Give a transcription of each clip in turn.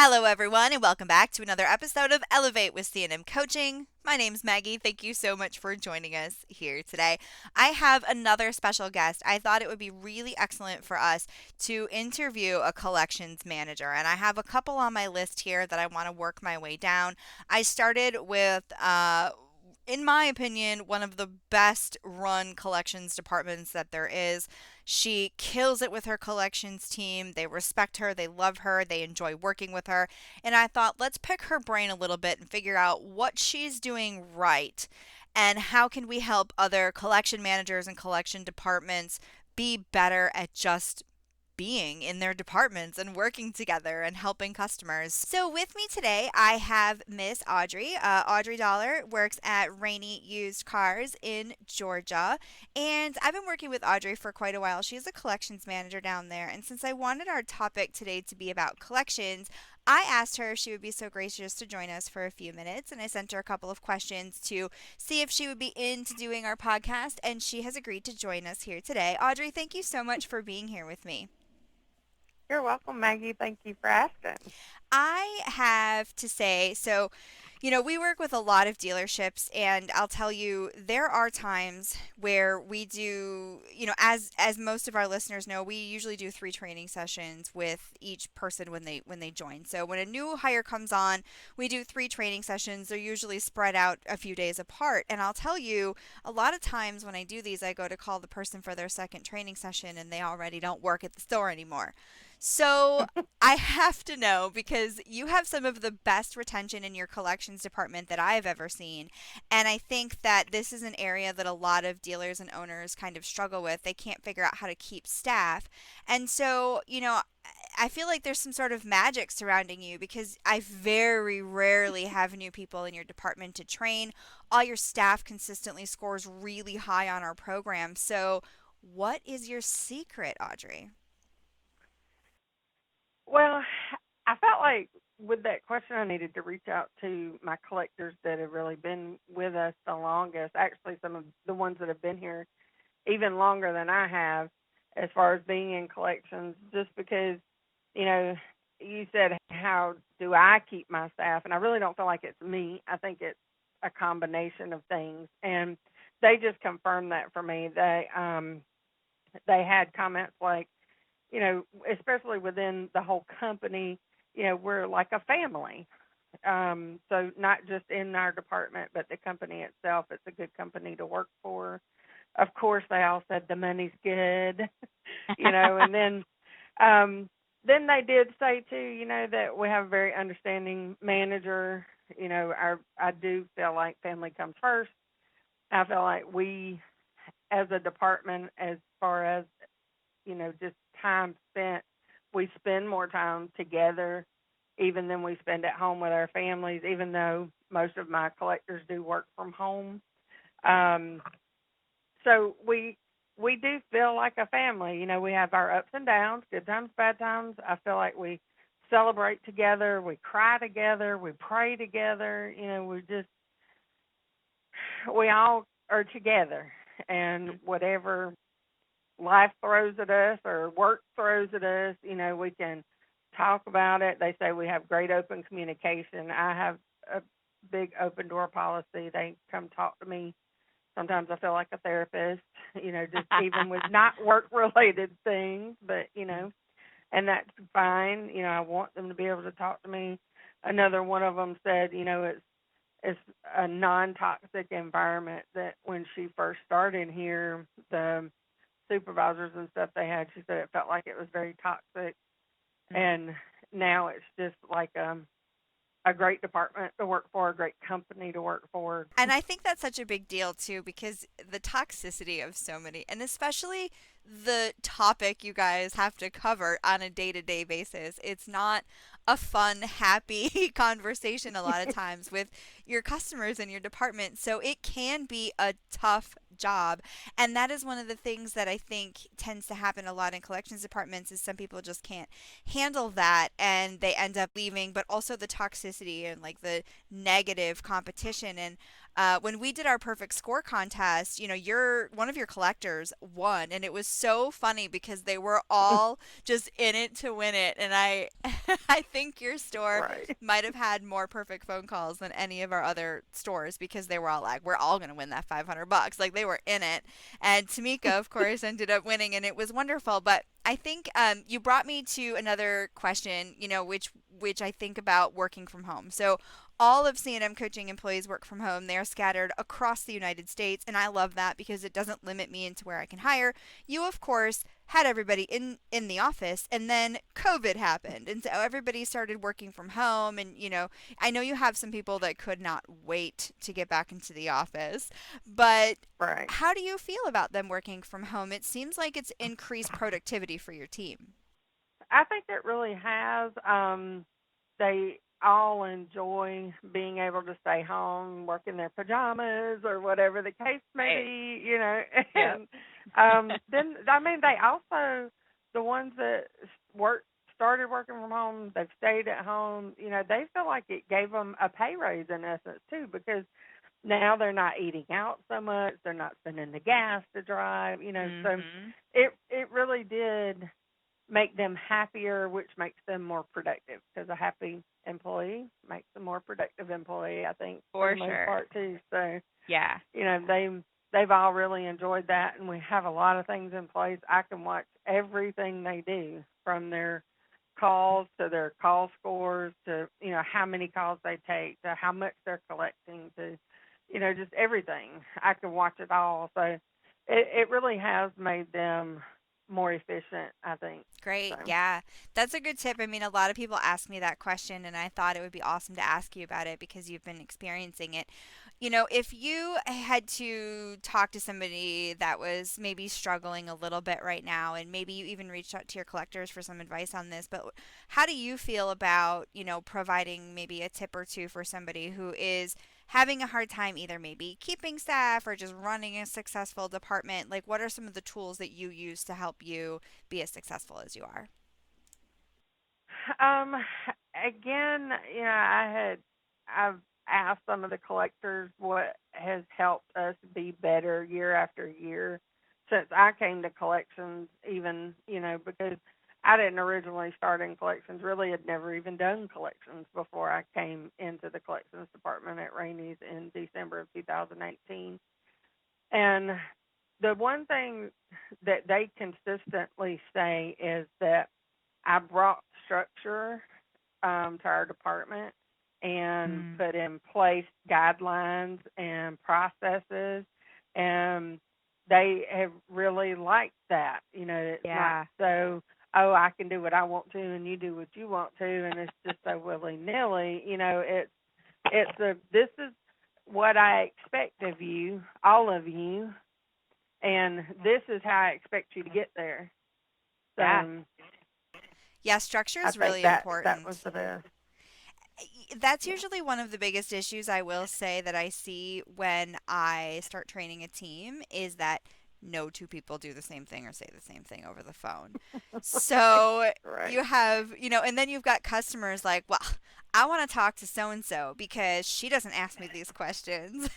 Hello, everyone, and welcome back to another episode of Elevate with C&M Coaching. My name's Maggie. Thank you so much for joining us here today. I have another special guest. I thought it would be really excellent for us to interview a collections manager, and I have a couple on my list here that I want to work my way down. I started with in my opinion, one of the best run collections departments that there is. She kills it with her collections team. They respect her, they love her, they enjoy working with her. And I thought, let's pick her brain a little bit and figure out what she's doing right and how can we help other collection managers and collection departments be better at just being in their departments and working together and helping customers. So with me today, I have Miss Audrae. Audrae Dollar works at Rainey Used Cars in Georgia. And I've been working with Audrae for quite a while. She's a collections manager down there. And since I wanted our topic today to be about collections, I asked her if she would be so gracious to join us for a few minutes, and I sent her a couple of questions to see if she would be into doing our podcast, and she has agreed to join us here today. Audrae, thank you so much for being here with me. You're welcome, Maggie. Thank you for asking. I have to say, we work with a lot of dealerships, and I'll tell you, there are times where we do, as most of our listeners know, we usually do 3 training sessions with each person when they join. So when a new hire comes on, we do 3 training sessions. They're usually spread out a few days apart. And I'll tell you, a lot of times when I do these, I go to call the person for their second training session, and they already don't work at the store anymore. So I have to know because you have some of the best retention in your collections department that I've ever seen. And I think that this is an area that a lot of dealers and owners kind of struggle with. They can't figure out how to keep staff. And so, I feel like there's some sort of magic surrounding you because I very rarely have new people in your department to train. All your staff consistently scores really high on our program. So, what is your secret, Audrae? Well, I felt like with that question, I needed to reach out to my collectors that have really been with us the longest. Actually, some of the ones that have been here even longer than I have, as far as being in collections, just because, you know, you said, how do I keep my staff? And I really don't feel like it's me. I think it's a combination of things. And they just confirmed that for me. They had comments like, especially within the whole company, we're like a family. So not just in our department, but the company itself, it's a good company to work for. Of course, they all said the money's good, and then they did say too, that we have a very understanding manager. I do feel like family comes first. I feel like we, as a department, as far as just time spent, we spend more time together even than we spend at home with our families, even though most of my collectors do work from home. Um, so we do feel like a family. We have our ups and downs, good times, bad times. I feel like we celebrate together, we cry together, we pray together. We all are together, and whatever life throws at us or work throws at us, we can talk about it. They say we have great open communication. I have a big open door policy. They come talk to me. Sometimes I feel like a therapist, just even with not work related things, but, and that's fine. I want them to be able to talk to me. Another one of them said, it's a non-toxic environment. That when she first started here, the supervisors and stuff they had, she said it felt like it was very toxic, and now it's just like a great department to work for, a great company to work for. And I think that's such a big deal too because the toxicity of so many, and especially the topic you guys have to cover on a day to day basis, it's not a fun, happy conversation a lot of times with your customers in your department. So it can be a tough job. And that is one of the things that I think tends to happen a lot in collections departments is some people just can't handle that and they end up leaving, but also the toxicity and like the negative competition. And when we did our perfect score contest, your one of your collectors won, and it was so funny because they were all just in it to win it. And I, I think your store Right. might have had more perfect phone calls than any of our other stores because they were all like, "We're all gonna win that $500." Like they were in it. And Tamika, of course, ended up winning, and it was wonderful. But I think you brought me to another question, which I think about working from home. So all of C&M coaching employees work from home. They are scattered across the United States, and I love that because it doesn't limit me into where I can hire. You, of course, had everybody in the office, and then COVID happened, and so everybody started working from home. And I know you have some people that could not wait to get back into the office, but Right. how do you feel about them working from home? It seems like it's increased productivity for your team. I think it really has. They all enjoy being able to stay home, work in their pajamas or whatever the case may Right. be, you know. Yep. And then I mean they also the ones that started working from home, they've stayed at home, they feel like it gave them a pay raise in essence too because now they're not eating out so much, they're not spending the gas to drive, so Mhm. it really did make them happier, which makes them more productive because a happy employee makes a more productive employee, I think, for the For most sure. part too. So, Yeah. they've all really enjoyed that, and we have a lot of things in place. I can watch everything they do from their calls to their call scores to how many calls they take to how much they're collecting to just everything. I can watch it all. So it really has made them more efficient, I think. So Great. Yeah. That's a good tip. I mean, a lot of people ask me that question, and I thought it would be awesome to ask you about it because you've been experiencing it. If you had to talk to somebody that was maybe struggling a little bit right now, and maybe you even reached out to your collectors for some advice on this, but how do you feel about, providing maybe a tip or two for somebody who is having a hard time either maybe keeping staff or just running a successful department? Like, what are some of the tools that you use to help you be as successful as you are? Um, again, I've asked some of the collectors what has helped us be better year after year since I came to collections, even, because I didn't originally start in collections, really had never even done collections before I came into the collections department at Rainey's in December of 2018. And the one thing that they consistently say is that I brought structure to our department and Mm. put in place guidelines and processes, and they have really liked that. It's not Yeah. so, oh, I can do what I want to and you do what you want to, and it's just so willy nilly. This is what I expect of you, all of you, and this is how I expect you to get there. Yeah. So Yeah, structure I is think really that was important. the best. That's Yeah. usually one of the biggest issues I will say that I see when I start training a team is that no two people do the same thing or say the same thing over the phone. So Right. you have, and then you've got customers like, well, I want to talk to so and so because she doesn't ask me these questions.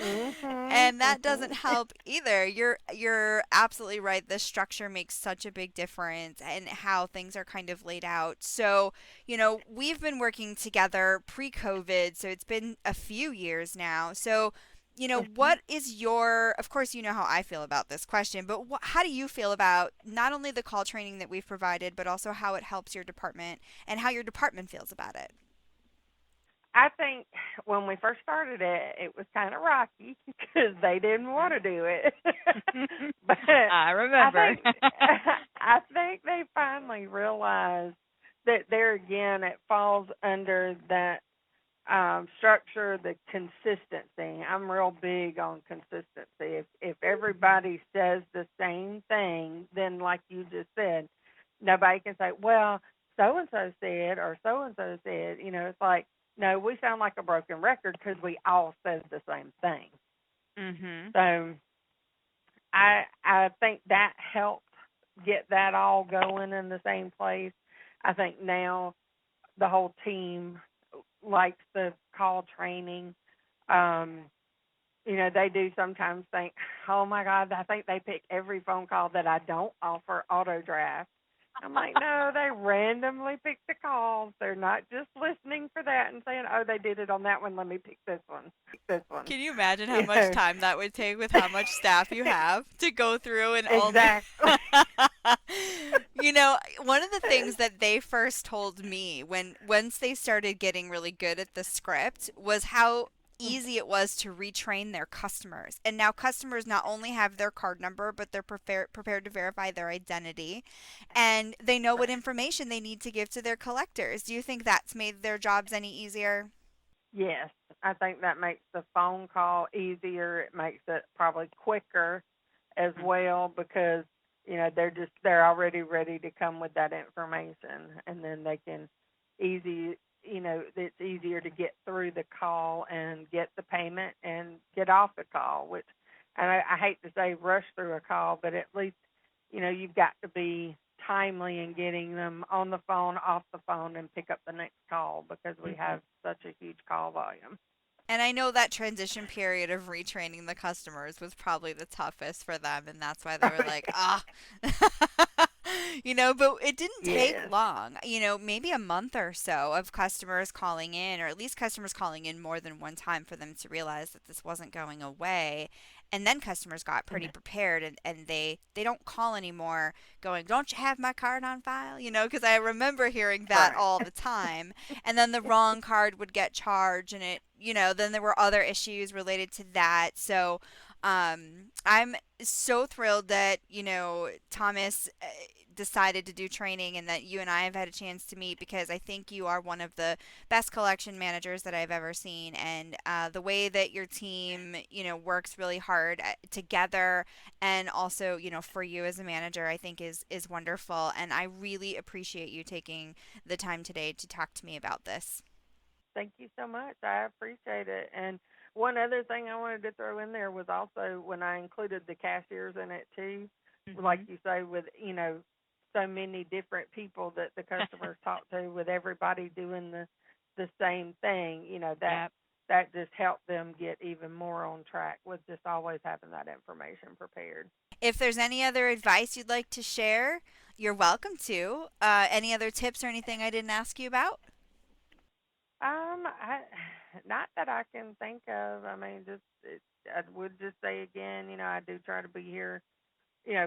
Mhm. And that doesn't Mhm. help either. You're absolutely right. The structure makes such a big difference and how things are kind of laid out. So, we've been working together pre-COVID, so it's been a few years now. So, Mhm. what is your, of course, you know how I feel about this question, but how do you feel about not only the call training that we've provided, but also how it helps your department and how your department feels about it? I think when we first started it, it was kind of rocky because they didn't want to do it. But I I remember. think I think they finally realized that there again it falls under that structure, the consistency. I'm real big on consistency. If everybody says the same thing, then like you just said, nobody can say, well, so and so said or so and so said. It's like no, we sound like a broken record because we all said the same thing. Mhm. So I think that helped get that all going in the same place. I think now the whole team likes the call training. um, they do sometimes think, oh my God, I think they pick every phone call that I don't offer auto draft. I'm like, no, they randomly pick the calls. They're not just listening for that and saying, oh, they did it on that one. Let me pick this one. Pick this one. Can you imagine how You much know, time that would take with how much staff you have to go through and only. exactly. One of the things that they first told me once they started getting really good at the script was how easy it was to retrain their customers. And now customers not only have their card number, but they're prepared to verify their identity, and they know what Right. information they need to give to their collectors. Do you think that's made their jobs any easier? Yes, I think that makes the phone call easier. It makes it probably quicker as well because they're already ready to come with that information, and then they can easy it's easier to get through the call and get the payment and get off the call. Which, and I hate to say rush through a call, but at least you've got to be timely in getting them on the phone, off the phone, and pick up the next call because we have such a huge call volume. And I know that transition period of retraining the customers was probably the toughest for them, and that's why they were like, ah. But it didn't take Yes. long, maybe a month or so of customers calling in, or at least customers calling in more than one time for them to realize that this wasn't going away. And then customers got pretty prepared, and they don't call anymore going, don't you have my card on file? Because I remember hearing that Right. all the time. And then the wrong card would get charged, and then there were other issues related to that. So I'm so thrilled that Thomas decided to do training, and that you and I have had a chance to meet, because I think you are one of the best collection managers that I've ever seen. And the way that your team works really hard together, and also for you as a manager, I think is wonderful. And I really appreciate you taking the time today to talk to me about this. Thank you so much. I appreciate it. And one other thing I wanted to throw in there was also when I included the cashiers in it too, like Hmm. you say, with so many different people that the customers talk to, with everybody doing the same thing. Yep. That just helped them get even more on track with just always having that information prepared. If there's any other advice you'd like to share, you're welcome to. Any other tips or anything I didn't ask you about? I not that I can think of. I mean, I would just say again, I do try to be here,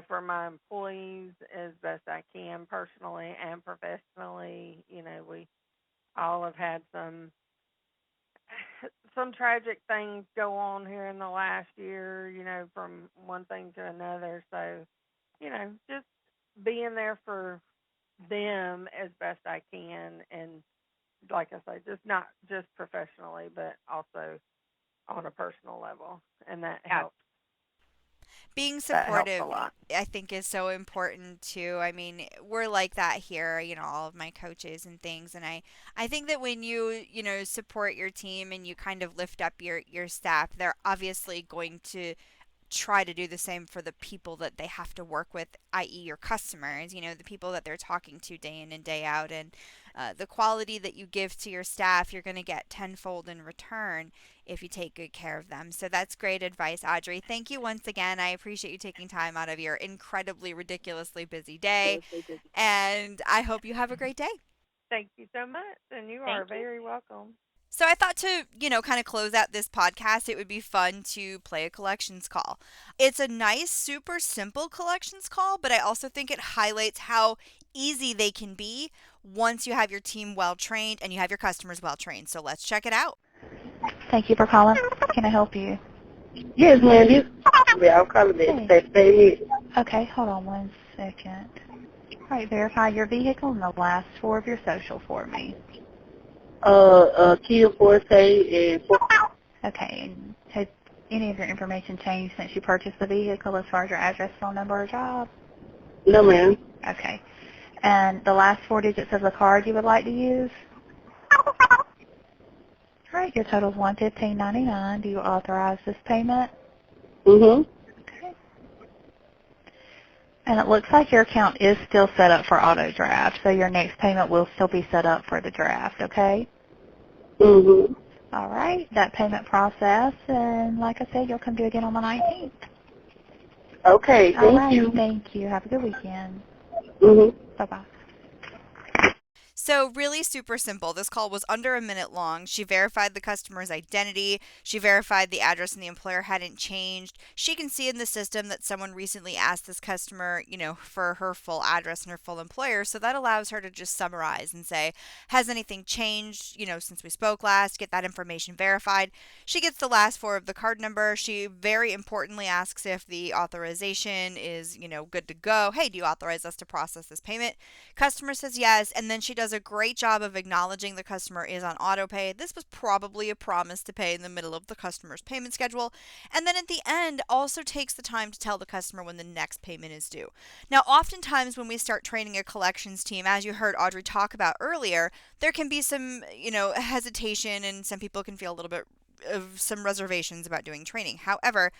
for my employees as best I can, personally and professionally. We all have had some tragic things go on here in the last year, from one thing to another. So, just being there for them as best I can, and like I say, just not just professionally, but also on a personal level, and Being that helps a supportive, lot. I think, is so important too. I mean, we're like that here, all of my coaches and things. And I think that when you support your team and you kind of lift up your staff, they're obviously going to try to do the same for the people that they have to work with, i.e., your customers, the people that they're talking to day in and day out. And the quality that you give to your staff, you're going to get tenfold in return if you take good care of them. So that's great advice, Audrey. Thank you once again. I appreciate you taking time out of your incredibly, ridiculously busy day. And I hope you have a great day. Thank you so much, and you are very welcome. So I thought to, kind of close out this podcast, it would be fun to play a collections call. It's a nice, super simple collections call, but I also think it highlights how easy they can be once you have your team well trained and you have your customers well trained. So let's check it out. Thank you for calling. Can I help you? Yes, ma'am. I'm calling Hey. that payment. Okay, hold on one second. All right, verify your vehicle and the last four of your social for me. Kia Forte and Okay, and has any of your information changed since you purchased the vehicle as far as your address, phone number, or job? no, ma'am. Okay. And the last four digits of the card you would like to use? All right, your total is $115.99. Do you authorize this payment? Mhm. Okay. And it looks like your account is still set up for auto draft, so your next payment will still be set up for the draft, okay? Mhm. All right, that payment process, and like I said, you'll come due again on the 19th. Okay, All thank right, you. thank you. Have a good weekend. Mhm. Bye-bye. So really super simple. This call was under a minute long. She verified the customer's identity. She verified the address and the employer hadn't changed. She can see in the system that someone recently asked this customer, for her full address and her full employer. So that allows her to just summarize and say, has anything changed, since we spoke last? Get that information verified. She gets the last four of the card number. She very importantly asks if the authorization is, good to go. Hey, do you authorize us to process this payment? Customer says yes, and then she does a great job of acknowledging the customer is on auto pay. This was probably a promise to pay in the middle of the customer's payment schedule. And then at the end, also takes the time to tell the customer when the next payment is due. Now, oftentimes when we start training a collections team, as you heard Audrae talk about earlier, there can be some, hesitation, and some people can feel a little bit of some reservations about doing training. However,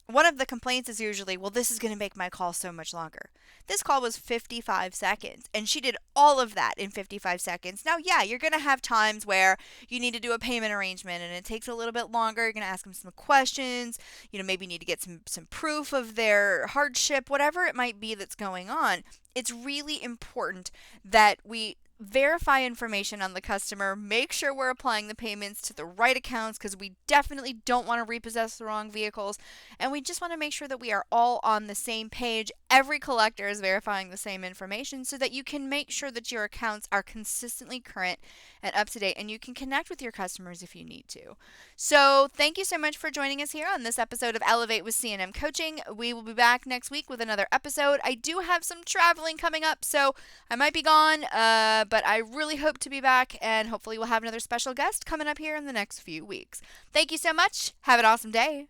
one of the complaints is usually, well, this is going to make my call so much longer. This call was 55 seconds, and she did all of that in 55 seconds. Now, yeah, you're going to have times where you need to do a payment arrangement, and it takes a little bit longer. You're going to ask them some questions, maybe need to get some proof of their hardship, whatever it might be that's going on. It's really important that we verify information on the customer, make sure we're applying the payments to the right accounts, because we definitely don't want to repossess the wrong vehicles, and we just want to make sure that we are all on the same page. Every collector is verifying the same information so that you can make sure that your accounts are consistently current and up to date, and you can connect with your customers if you need to. So thank you so much for joining us here on this episode of Elevate with C&M Coaching. We will be back next week with another episode. I do have some traveling coming up, so I might be gone, but I really hope to be back, and hopefully we'll have another special guest coming up here in the next few weeks. Thank you so much. Have an awesome day.